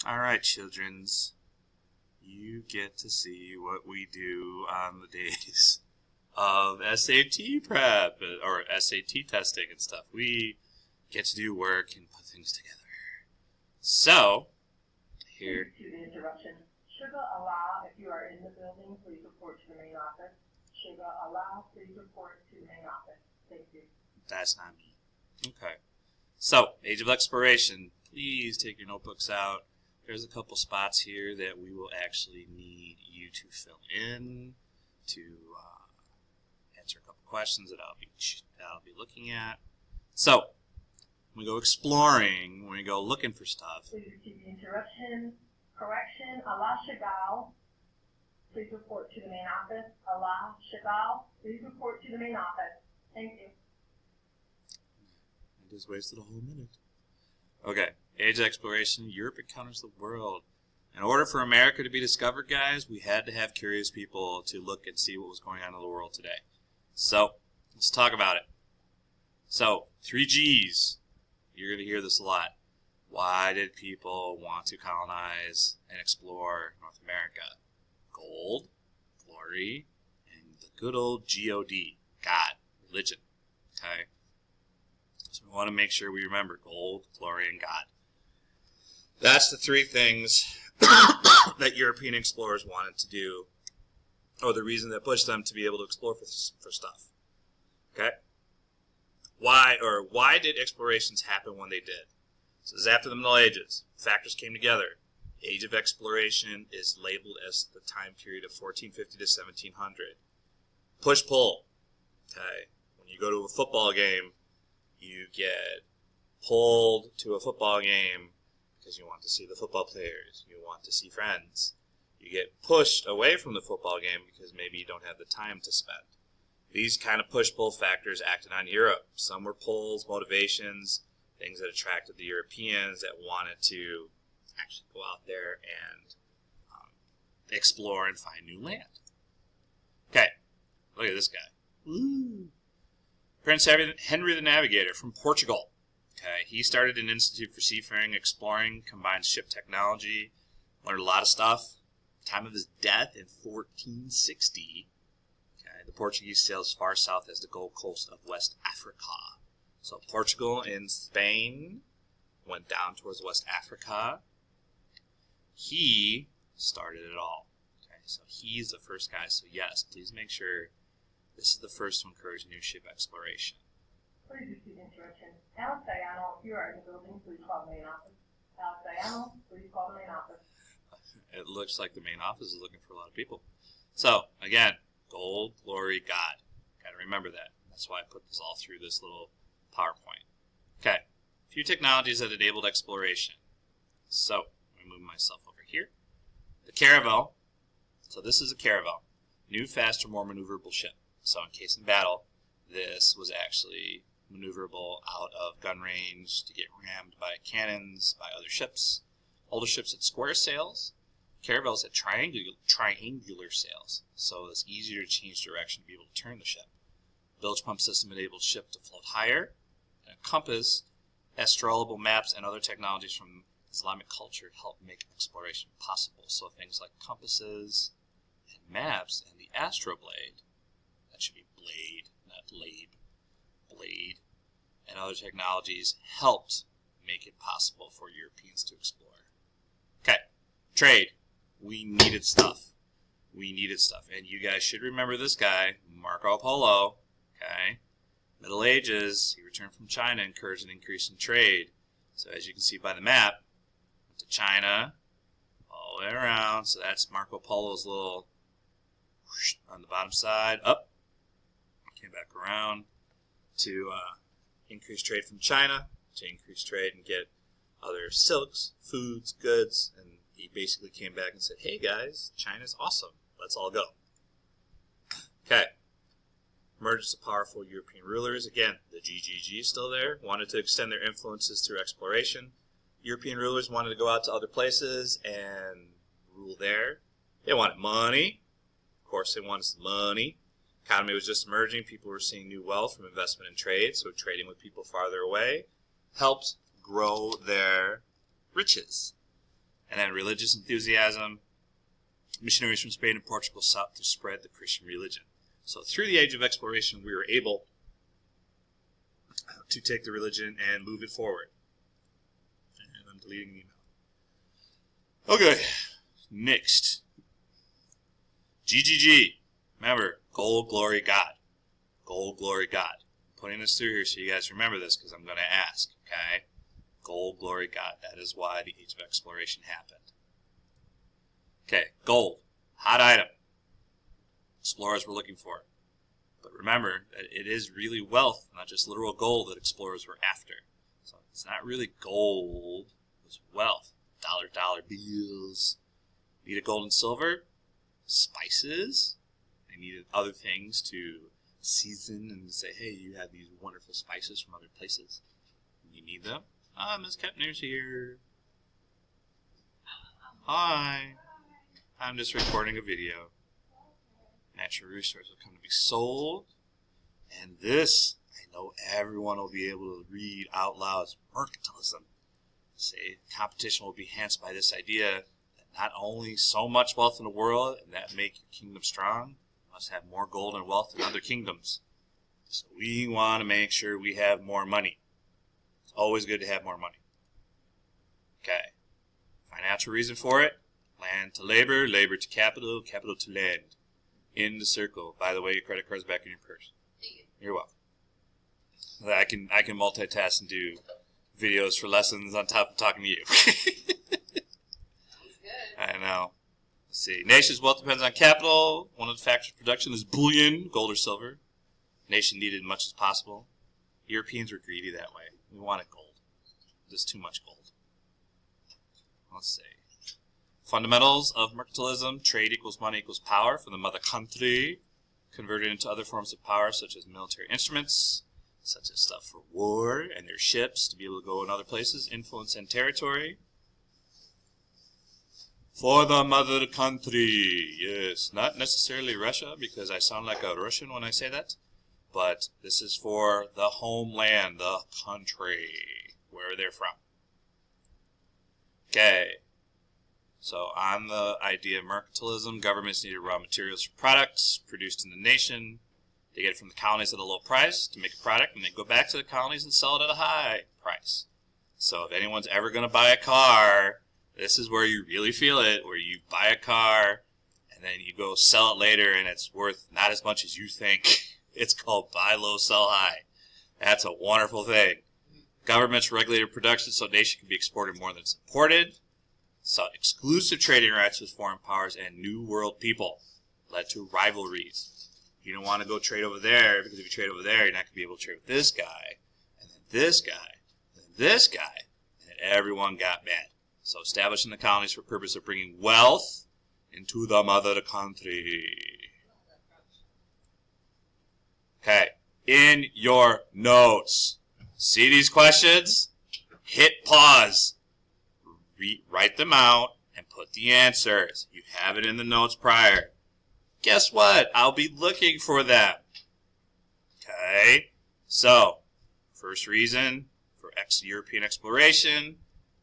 Alright, childrens. You get to see what we do on the days of SAT prep or SAT testing and stuff. We get to do work and put things together. So, here. Excuse the interruption. Sugar allow, if you are in the building, please report to the main office. Sugar allow, please report to the main office. Thank you. That's not me. Okay. So, age of exploration. Please take your notebooks out. There's a couple spots here that we will actually need you to fill in to answer a couple questions that I'll be looking at. So, when we go exploring, when we go looking for stuff. Please receive the interruption. Correction, Allah Chagall, please report to the main office. Allah Chagall, please report to the main office. Thank you. I just wasted a whole minute. Okay, age of exploration, Europe encounters the world. In order for America to be discovered, guys, we had to have curious people to look and see what was going on in the world today. So, let's talk about it. So, 3 G's. You're going to hear this a lot. Why did people want to colonize and explore North America? Gold, glory, and the good old G-O-D, God, religion. Okay? So we want to make sure we remember gold, glory, and God. That's the 3 things that European explorers wanted to do, or the reason that pushed them to be able to explore for stuff. Okay? Why did explorations happen when they did? So this is after the Middle Ages. Factors came together. Age of exploration is labeled as the time period of 1450 to 1700. Push-pull. Okay? When you go to a football game, you get pulled to a football game because you want to see the football players. You want to see friends. You get pushed away from the football game because maybe you don't have the time to spend. These kind of push-pull factors acted on Europe. Some were pulls, motivations, things that attracted the Europeans that wanted to actually go out there and explore and find new land. Okay, look at this guy. Woo. Prince Henry the Navigator from Portugal. Okay, he started an institute for seafaring, exploring, combined ship technology, learned a lot of stuff. Time of his death in 1460. Okay, the Portuguese sailed as far south as the Gold Coast of West Africa. So Portugal and Spain went down towards West Africa. He started it all. Okay, so he's the first guy. So yes, please make sure this is the first to encourage new ship exploration. Please receive interruption. Alex Diano, if you are in the building, please call the main office. Alex Diano, please call the main office. It looks like the main office is looking for a lot of people. So, again, gold, glory, God. Got to remember that. That's why I put this all through this little PowerPoint. Okay, a few technologies that enabled exploration. So, let me move myself over here. The caravel. So this is a caravel. New, faster, more maneuverable ship. So in case in battle, this was actually maneuverable out of gun range to get rammed by cannons, by other ships. Older ships had square sails. Caravels had triangular sails, so it's easier to change direction to be able to turn the ship. Bilge pump system enabled ship to float higher. And a compass, astrolable maps, and other technologies from Islamic culture helped make exploration possible. So things like compasses and maps and the astroblade, that should be blade, not labe, blade, and other technologies helped make it possible for Europeans to explore. Okay, trade. We needed stuff. We needed stuff. And you guys should remember this guy, Marco Polo. Okay, Middle Ages, he returned from China, encouraged an increase in trade. So as you can see by the map, went to China, all the way around. So that's Marco Polo's little whoosh, on the bottom side, up, came back around to increase trade from China, to increase trade and get other silks, foods, goods, and he basically came back and said, hey guys, China's awesome, let's all go. Okay. Emergence of powerful European rulers. Again, the GGG is still there. Wanted to extend their influences through exploration. European rulers wanted to go out to other places and rule there. They wanted money. Of course, they wanted some money. Economy was just emerging. People were seeing new wealth from investment and trade, so trading with people farther away helped grow their riches. And then religious enthusiasm. Missionaries from Spain and Portugal sought to spread the Christian religion. So through the age of exploration, we were able to take the religion and move it forward. And I'm deleting the email. Okay, next. GGG. Remember, gold, glory, God. Gold, glory, God. I'm putting this through here so you guys remember this because I'm going to ask, okay? Gold, glory, God. That is why the age of exploration happened. Okay, gold. Hot item. Explorers were looking for it. But remember that it is really wealth, not just literal gold, that explorers were after. So it's not really gold, it's wealth. Dollar bills. Needed gold and silver, spices. They needed other things to season and say, hey, you have these wonderful spices from other places. You need them. Ms. Kepner's here. Hi. I'm just recording a video. Natural resources will come to be sold. And this, I know everyone will be able to read out loud, is mercantilism. Say competition will be enhanced by this idea that not only so much wealth in the world and that make your kingdom strong, must have more gold and wealth than other kingdoms. So we want to make sure we have more money. It's always good to have more money. Okay. Financial reason for it. Land to labor, labor to capital, capital to land. In the circle. By the way, your credit card's back in your purse. You're welcome. I can multitask and do videos for lessons on top of talking to you. I know. Let's see. Nation's wealth depends on capital. One of the factors of production is bullion, gold or silver. Nation needed as much as possible. Europeans were greedy that way. We wanted gold. There's too much gold. Let's see. Fundamentals of mercantilism. Trade equals money equals power for the mother country. Converted into other forms of power such as military instruments, such as stuff for war and their ships to be able to go in other places, influence and territory. For the mother country. Yes, not necessarily Russia because I sound like a Russian when I say that. But this is for the homeland, the country, where they're from. Okay. So on the idea of mercantilism, governments needed raw materials for products produced in the nation. They get it from the colonies at a low price to make a product, and they go back to the colonies and sell it at a high price. So if anyone's ever going to buy a car, this is where you really feel it, where you buy a car, and then you go sell it later, and it's worth not as much as you think. It's called buy low, sell high. That's a wonderful thing. Governments regulated production so a nation can be exported more than it's imported. So exclusive trading rights with foreign powers and New World people led to rivalries. You don't want to go trade over there because if you trade over there, you're not going to be able to trade with this guy, and then this guy, and then this guy, and then everyone got mad. So establishing the colonies for the purpose of bringing wealth into the mother country. Okay, in your notes, see these questions? Hit pause. Write them out and put the answers. You have it in the notes prior. Guess what? I'll be looking for them. Okay? So, first reason for European exploration.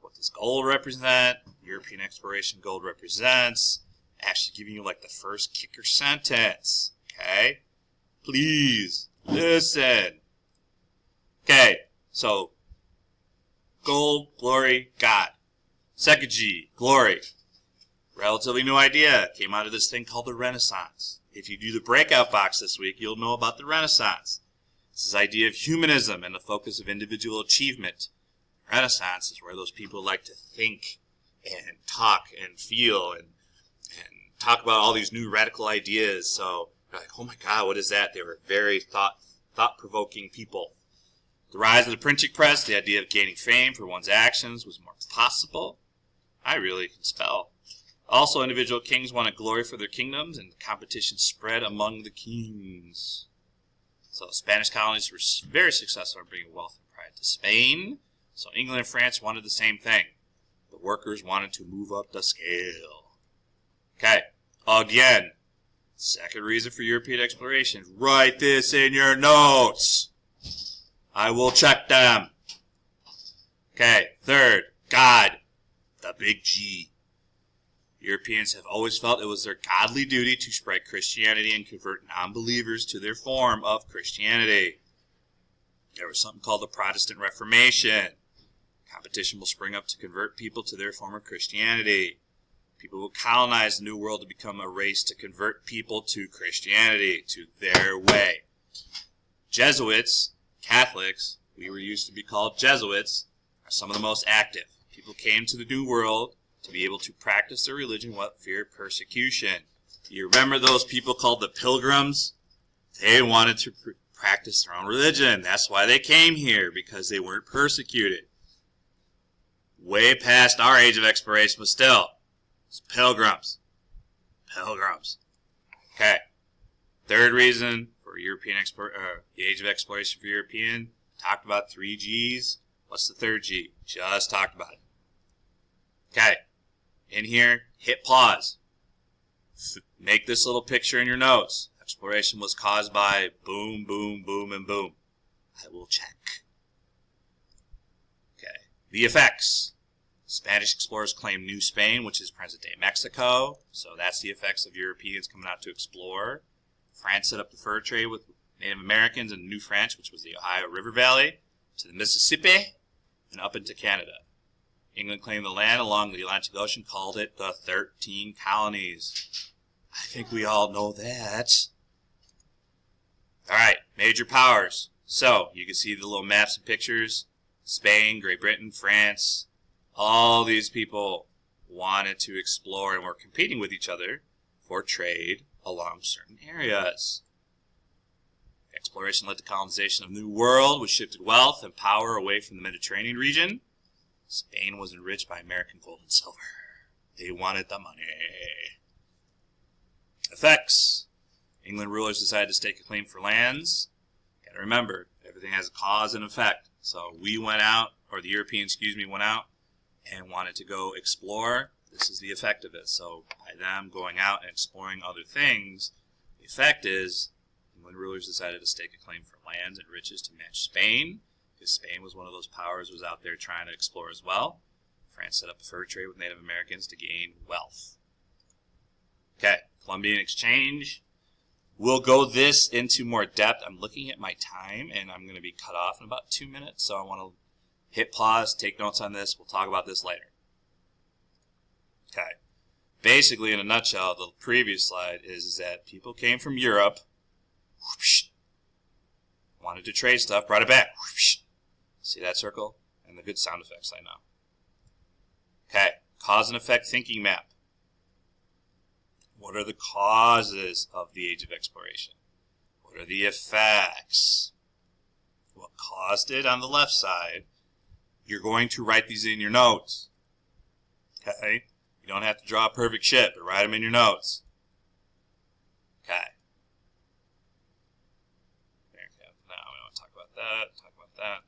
What does gold represent? European exploration gold represents. Actually giving you like the first kicker sentence. Okay? Please, listen. Okay, so, gold, glory, God. Second G, glory. Relatively new idea. Came out of this thing called the Renaissance. If you do the breakout box this week, you'll know about the Renaissance. This is the idea of humanism and the focus of individual achievement. Renaissance is where those people like to think and talk and feel and talk about all these new radical ideas. So you're like, oh my God, what is that? They were very thought-provoking people. The rise of the printing press, the idea of gaining fame for one's actions was more possible. I really can spell. Also, individual kings wanted glory for their kingdoms, and the competition spread among the kings. So Spanish colonies were very successful in bringing wealth and pride to Spain. So England and France wanted the same thing. The workers wanted to move up the scale. Okay, again, second reason for European exploration. Write this in your notes. I will check them. Okay, third, God, the big G. Europeans have always felt it was their godly duty to spread Christianity and convert non-believers to their form of Christianity. There was something called the Protestant Reformation. Competition will spring up to convert people to their form of Christianity. People will colonize the New World to become a race to convert people to Christianity, to their way. Jesuits, Catholics, we were used to be called Jesuits, are some of the most active. People came to the New World to be able to practice their religion without fear of persecution. You remember those people called the Pilgrims? They wanted to practice their own religion. That's why they came here, because they weren't persecuted. Way past our age of exploration, but still, it's Pilgrims. Pilgrims. Okay. Third reason for the age of exploration for European, talked about 3 G's. What's the third G? Just talked about it. Okay. In here, hit pause. Make this little picture in your notes. Exploration was caused by boom, boom, boom, and boom. I will check. Okay. The effects. Spanish explorers claimed New Spain, which is present-day Mexico. So that's the effects of Europeans coming out to explore. France set up the fur trade with Native Americans in New France, which was the Ohio River Valley, to the Mississippi, and up into Canada. England claimed the land along the Atlantic Ocean, called it the 13 Colonies. I think we all know that. All right, major powers. So you can see the little maps and pictures. Spain, Great Britain, France. All these people wanted to explore and were competing with each other for trade along certain areas. Exploration led to colonization of the New World, which shifted wealth and power away from the Mediterranean region. Spain was enriched by American gold and silver. They wanted the money. Effects. England rulers decided to stake a claim for lands. Gotta remember, everything has a cause and effect. So we went out, or the Europeans, went out and wanted to go explore. This is the effect of it. So by them going out and exploring other things, the effect is England rulers decided to stake a claim for lands and riches to match Spain, because Spain was one of those powers was out there trying to explore as well. France set up a fur trade with Native Americans to gain wealth. Okay, Columbian Exchange. We'll go this into more depth. I'm looking at my time, and I'm going to be cut off in about 2 minutes, so I want to hit pause, take notes on this. We'll talk about this later. Okay. Basically, in a nutshell, the previous slide is that people came from Europe, whoosh, wanted to trade stuff, brought it back. Whoosh. See that circle? And the good sound effects, I know. Okay. Cause and effect thinking map. What are the causes of the age of exploration? What are the effects? What caused it on the left side? You're going to write these in your notes. Okay? You don't have to draw a perfect ship, but write them in your notes. Okay. Now we don't talk about that. Talk about that.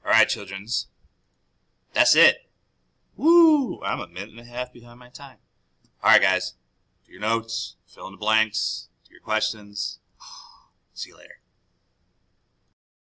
All right, childrens. That's it. Woo! I'm a minute and a half behind my time. All right, guys. Do your notes. Fill in the blanks. Do your questions. See you later.